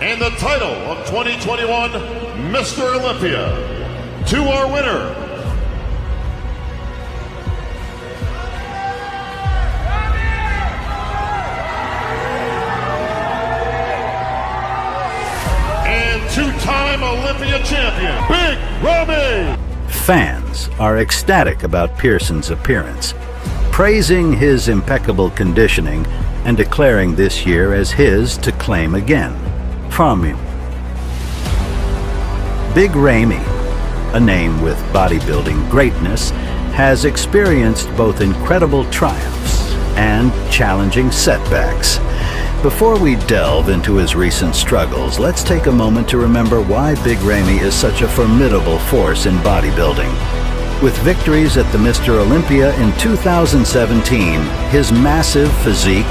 And the title of 2021 Mr. Olympia to our winner, and two-time Olympia champion, Big Ramy. Fans are ecstatic about Pearson's appearance, praising his impeccable conditioning and declaring this year as his to claim again. From you, Big Ramy, a name with bodybuilding greatness, has experienced both incredible triumphs and challenging setbacks. Before we delve into his recent struggles, let's take a moment to remember why Big Ramy is such a formidable force in bodybuilding. With victories at the Mr. Olympia in 2017, his massive physique